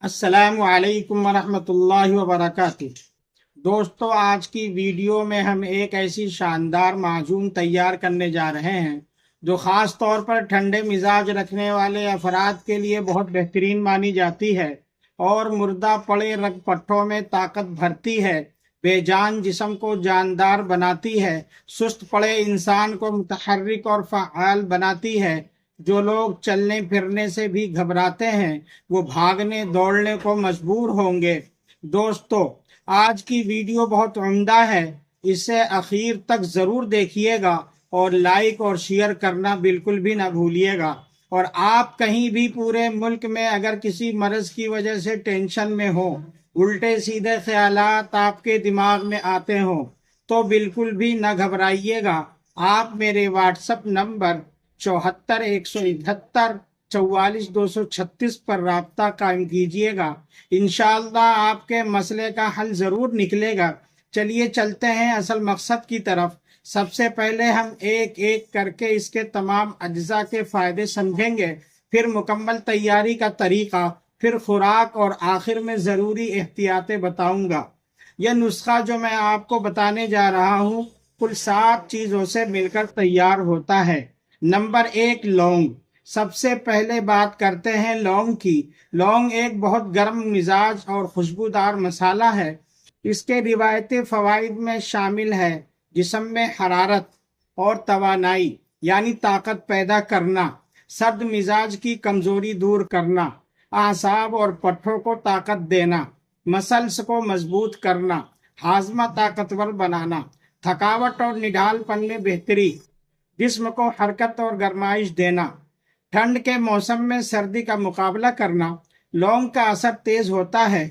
السلام علیکم ورحمۃ اللہ وبرکاتہ۔ دوستو، آج کی ویڈیو میں ہم ایک ایسی شاندار معجون تیار کرنے جا رہے ہیں جو خاص طور پر ٹھنڈے مزاج رکھنے والے افراد کے لیے بہت بہترین مانی جاتی ہے اور مردہ پڑے رگ پٹھوں میں طاقت بھرتی ہے، بے جان جسم کو جاندار بناتی ہے، سست پڑے انسان کو متحرک اور فعال بناتی ہے۔ جو لوگ چلنے پھرنے سے بھی گھبراتے ہیں وہ بھاگنے دوڑنے کو مجبور ہوں گے۔ دوستو، آج کی ویڈیو بہت عمدہ ہے، اسے اخیر تک ضرور دیکھیے گا اور لائک اور شیئر کرنا بالکل بھی نہ بھولیے گا۔ اور آپ کہیں بھی پورے ملک میں اگر کسی مرض کی وجہ سے ٹینشن میں ہو، الٹے سیدھے خیالات آپ کے دماغ میں آتے ہوں، تو بالکل بھی نہ گھبرائیے گا۔ آپ میرے واٹس ایپ نمبر 74 171 44 236 پر رابطہ قائم کیجیے گا۔ انشاءاللہ آپ کے مسئلے کا حل ضرور نکلے گا۔ چلیے چلتے ہیں اصل مقصد کی طرف۔ سب سے پہلے ہم ایک ایک کر کے اس کے تمام اجزاء کے فائدے سمجھیں گے، پھر مکمل تیاری کا طریقہ، پھر خوراک اور آخر میں ضروری احتیاطیں بتاؤں گا۔ یہ نسخہ جو میں آپ کو بتانے جا رہا ہوں کل 7 چیزوں سے مل کر تیار ہوتا ہے۔ نمبر 1، لونگ۔ سب سے پہلے بات کرتے ہیں لونگ کی۔ لونگ ایک بہت گرم مزاج اور خوشبودار مسالہ ہے۔ اس کے روایتی فوائد میں شامل ہے جسم میں حرارت اور توانائی یعنی طاقت پیدا کرنا، سرد مزاج کی کمزوری دور کرنا، اعصاب اور پٹھوں کو طاقت دینا، مسلس کو مضبوط کرنا، ہاضمہ طاقتور بنانا، تھکاوٹ اور نڈھال پن میں بہتری، جسم کو حرکت اور گرمائش دینا، ٹھنڈ کے موسم میں سردی کا مقابلہ کرنا۔ لونگ کا اثر تیز ہوتا ہے،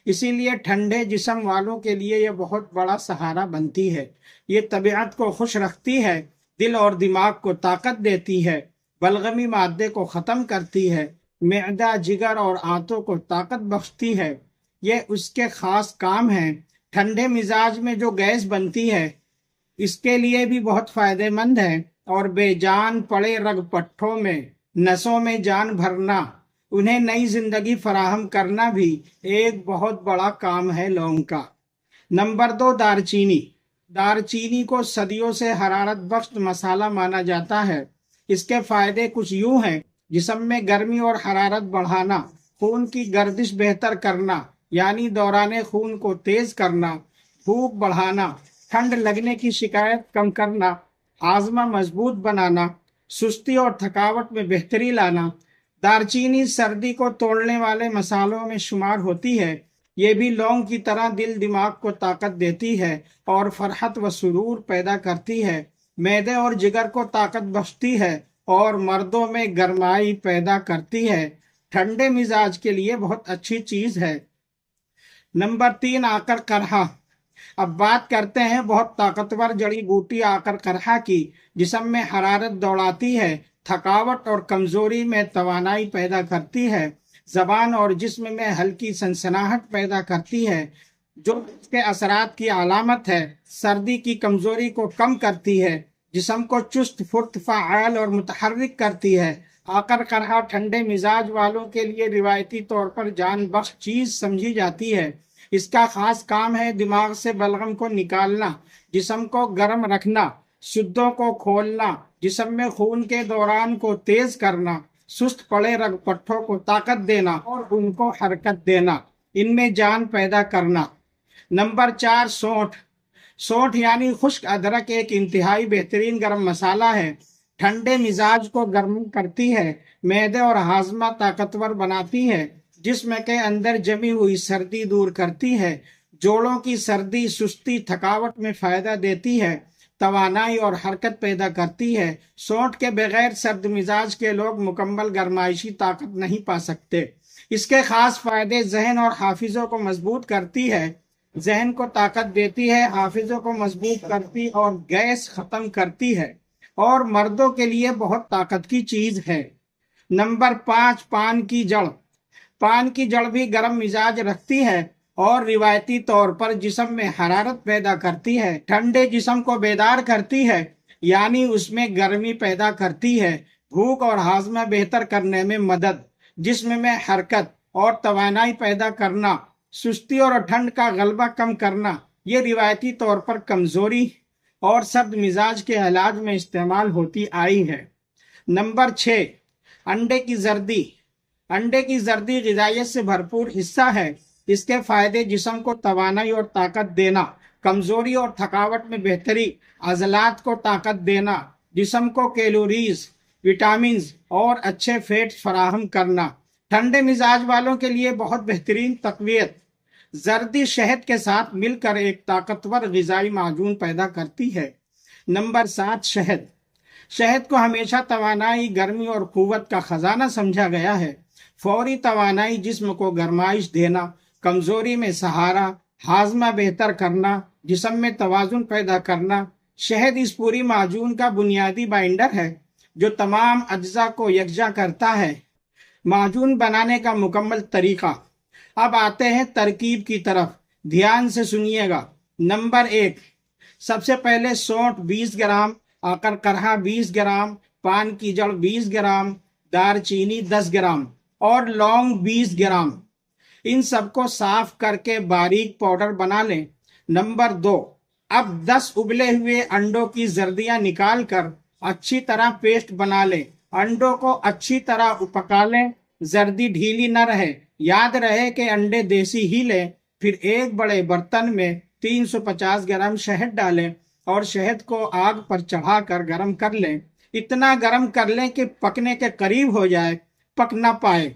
اسی لیے ٹھنڈے جسم والوں کے لیے یہ بہت بڑا سہارا بنتی ہے۔ یہ طبیعت کو خوش رکھتی ہے، دل اور دماغ کو طاقت دیتی ہے، بلغمی مادے کو ختم کرتی ہے، معدہ، جگر اور آنتوں کو طاقت بخشتی ہے۔ یہ اس کے خاص کام ہیں۔ ٹھنڈے مزاج میں جو گیس بنتی ہے اس کے لیے بھی بہت فائدہ مند ہے، اور بے جان پڑے رگ پٹھوں میں، نسوں میں جان بھرنا، انہیں نئی زندگی فراہم کرنا بھی ایک بہت بڑا کام ہے لونگ کا۔ نمبر 2، دارچینی۔ دارچینی کو صدیوں سے حرارت بخش مسالہ مانا جاتا ہے۔ اس کے فائدے کچھ یوں ہیں: جسم میں گرمی اور حرارت بڑھانا، خون کی گردش بہتر کرنا یعنی دوران خون کو تیز کرنا، بھوک بڑھانا، ٹھنڈ لگنے کی شکایت کم کرنا، ہاضمہ مضبوط بنانا، سستی اور تھکاوٹ میں بہتری لانا۔ دارچینی سردی کو توڑنے والے مسالوں میں شمار ہوتی ہے۔ یہ بھی لونگ کی طرح دل دماغ کو طاقت دیتی ہے اور فرحت و سرور پیدا کرتی ہے، معدے اور جگر کو طاقت بخشتی ہے اور مردوں میں گرمائی پیدا کرتی ہے۔ ٹھنڈے مزاج کے لیے بہت اچھی چیز ہے۔ نمبر 3، آکر قرہا۔ اب بات کرتے ہیں بہت طاقتور جڑی بوٹی آکر قرہا کی۔ جسم میں حرارت دوڑاتی ہے، تھکاوٹ اور کمزوری میں توانائی پیدا کرتی ہے، زبان اور جسم میں ہلکی سنسناہٹ پیدا کرتی ہے، جو اس کے اثرات کی علامت ہے۔ سردی کی کمزوری کو کم کرتی ہے، جسم کو چست پھرت، فعال اور متحرک کرتی ہے۔ آکر قرہا ٹھنڈے مزاج والوں کے لیے روایتی طور پر جان بخش چیز سمجھی جاتی ہے۔ اس کا خاص کام ہے دماغ سے بلغم کو نکالنا، جسم کو گرم رکھنا، شدوں کو کھولنا، جسم میں خون کے دوران کو تیز کرنا، سست پڑے رگ پٹھوں کو طاقت دینا اور ان کو حرکت دینا، ان میں جان پیدا کرنا۔ نمبر 4، سونٹھ۔ سونٹھ یعنی خشک ادرک ایک انتہائی بہترین گرم مسالہ ہے۔ ٹھنڈے مزاج کو گرم کرتی ہے، معدے اور ہاضمہ طاقتور بناتی ہے، جسم کے اندر جمی ہوئی سردی دور کرتی ہے، جوڑوں کی سردی، سستی، تھکاوٹ میں فائدہ دیتی ہے، توانائی اور حرکت پیدا کرتی ہے۔ سونٹھ کے بغیر سرد مزاج کے لوگ مکمل گرمائشی طاقت نہیں پا سکتے۔ اس کے خاص فائدے: ذہن اور حافظوں کو مضبوط کرتی ہے، ذہن کو طاقت دیتی ہے، حافظوں کو مضبوط کرتی اور گیس ختم کرتی ہے، اور مردوں کے لیے بہت طاقت کی چیز ہے۔ نمبر 5، پان کی جڑ۔ پان کی جڑ بھی گرم مزاج رکھتی ہے اور روایتی طور پر جسم میں حرارت پیدا کرتی ہے، ٹھنڈے جسم کو بیدار کرتی ہے یعنی اس میں گرمی پیدا کرتی ہے، بھوک اور ہاضمہ بہتر کرنے میں مدد، جسم میں حرکت اور توانائی پیدا کرنا، سستی اور ٹھنڈ کا غلبہ کم کرنا، یہ روایتی طور پر کمزوری اور سرد مزاج کے علاج میں استعمال ہوتی آئی ہے۔ نمبر 6، انڈے کی زردی۔ انڈے کی زردی غذائیت سے بھرپور حصہ ہے۔ اس کے فائدے جسم کو توانائی اور طاقت دینا، کمزوری اور تھکاوٹ میں بہتری، عضلات کو طاقت دینا، جسم کو کیلوریز، وٹامنز اور اچھے فیٹس فراہم کرنا، ٹھنڈے مزاج والوں کے لیے بہت بہترین تقویت۔ زردی شہد کے ساتھ مل کر ایک طاقتور غذائی معجون پیدا کرتی ہے۔ نمبر 7، شہد۔ شہد کو ہمیشہ توانائی، گرمی اور قوت کا خزانہ سمجھا گیا ہے۔ فوری توانائی، جسم کو گرمائش دینا، کمزوری میں سہارا، ہاضمہ بہتر کرنا، جسم میں توازن پیدا کرنا۔ شہد اس پوری معجون کا بنیادی بائنڈر ہے جو تمام اجزاء کو یکجا کرتا ہے۔ معجون بنانے کا مکمل طریقہ۔ اب آتے ہیں ترکیب کی طرف، دھیان سے سنیے گا۔ نمبر 1، سب سے پہلے سونٹ 20 گرام، کرکرہ 20 گرام، پان کی جڑ 20 گرام، دار چینی 10 گرام اور لونگ 20 گرام۔ ان سب کو صاف کر کے باریک پاؤڈر بنا لیں۔ نمبر 2، اب 10 ابلے ہوئے انڈوں کی زردیاں نکال کر اچھی طرح پیسٹ بنا لیں۔ انڈوں کو اچھی طرح پکا لیں، زردی ڈھیلی نہ رہے۔ یاد رہے کہ انڈے دیسی ہی لیں۔ پھر ایک بڑے برتن میں 350 گرام شہد ڈالیں اور شہد کو آگ پر چڑھا کر گرم کر لیں۔ اتنا گرم کر لیں کہ پکنے کے قریب ہو جائے، پک نہ پائے،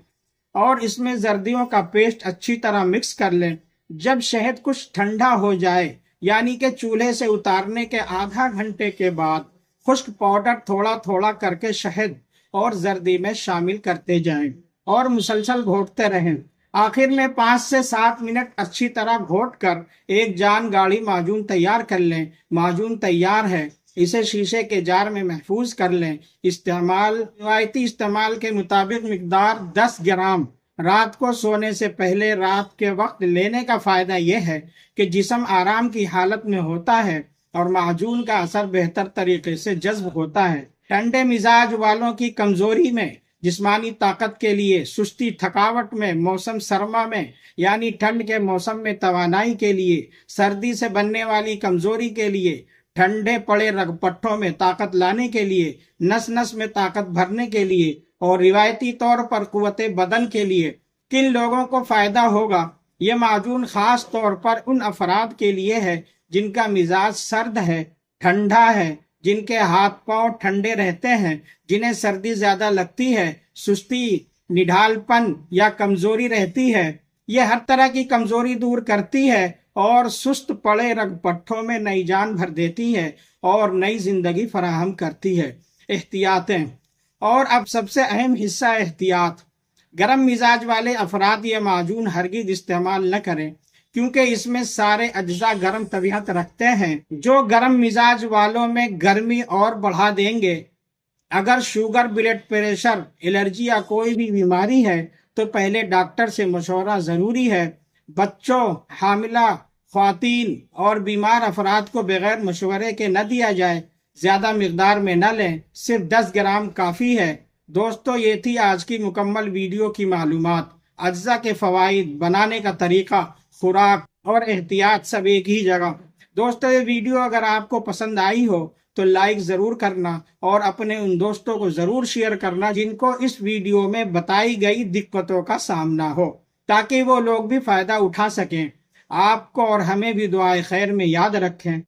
اور اس میں زردیوں کا پیسٹ اچھی طرح مکس کر لیں۔ جب شہد کچھ ٹھنڈا ہو جائے، یعنی کہ چولہے سے اتارنے کے آدھا گھنٹے کے بعد، خشک پاؤڈر تھوڑا تھوڑا کر کے شہد اور زردی میں شامل کرتے جائیں اور مسلسل گھوٹتے رہیں۔ آخر میں 5 سے 7 منٹ اچھی طرح گھوٹ کر ایک جان گاڑی معجون تیار کر لیں۔ معجون تیار ہے، اسے شیشے کے جار میں محفوظ کر لیں۔ روایتی استعمال کے مطابق مقدار 10 گرام۔ رات کو سونے سے پہلے رات کے وقت لینے کا فائدہ یہ ہے کہ جسم آرام کی حالت میں ہوتا ہے اور معجون کا اثر بہتر طریقے سے جذب ہوتا ہے۔ ٹھنڈے مزاج والوں کی کمزوری میں، جسمانی طاقت کے لیے، سستی تھکاوٹ میں، موسم سرما میں یعنی ٹھنڈ کے موسم میں توانائی کے لیے، سردی سے بننے والی کمزوری کے لیے، ٹھنڈے پڑے رگ پٹھوں میں طاقت لانے کے لیے، نس نس میں طاقت بھرنے کے لیے اور روایتی طور پر قوت بدن کے لیے، کن لوگوں کو فائدہ ہوگا؟ یہ معجون خاص طور پر ان افراد کے لیے ہے جن کا مزاج سرد ہے، ٹھنڈا ہے، جن کے ہاتھ پاؤں ٹھنڈے رہتے ہیں، جنہیں سردی زیادہ لگتی ہے، سستی، نڈھال پن یا کمزوری رہتی ہے۔ یہ ہر طرح کی کمزوری دور کرتی ہے اور سست پڑے رگ پٹھوں میں نئی جان بھر دیتی ہے اور نئی زندگی فراہم کرتی ہے۔ احتیاطیں، اور اب سب سے اہم حصہ احتیاط۔ گرم مزاج والے افراد یہ معجون ہرگز استعمال نہ کریں کیونکہ اس میں سارے اجزاء گرم طبیعت رکھتے ہیں جو گرم مزاج والوں میں گرمی اور بڑھا دیں گے۔ اگر شوگر، بلڈ پریشر، الرجی یا کوئی بھی بیماری ہے تو پہلے ڈاکٹر سے مشورہ ضروری ہے۔ بچوں، حاملہ خواتین اور بیمار افراد کو بغیر مشورے کے نہ دیا جائے۔ زیادہ مقدار میں نہ لیں، صرف 10 گرام کافی ہے۔ دوستو، یہ تھی آج کی مکمل ویڈیو کی معلومات۔ اجزاء کے فوائد، بنانے کا طریقہ، خوراک اور احتیاط سب ایک ہی جگہ۔ دوستو، یہ ویڈیو اگر آپ کو پسند آئی ہو تو لائک ضرور کرنا اور اپنے ان دوستوں کو ضرور شیئر کرنا جن کو اس ویڈیو میں بتائی گئی دقتوں کا سامنا ہو، تاکہ وہ لوگ بھی فائدہ اٹھا سکیں۔ آپ کو اور ہمیں بھی دعائے خیر میں یاد رکھیں۔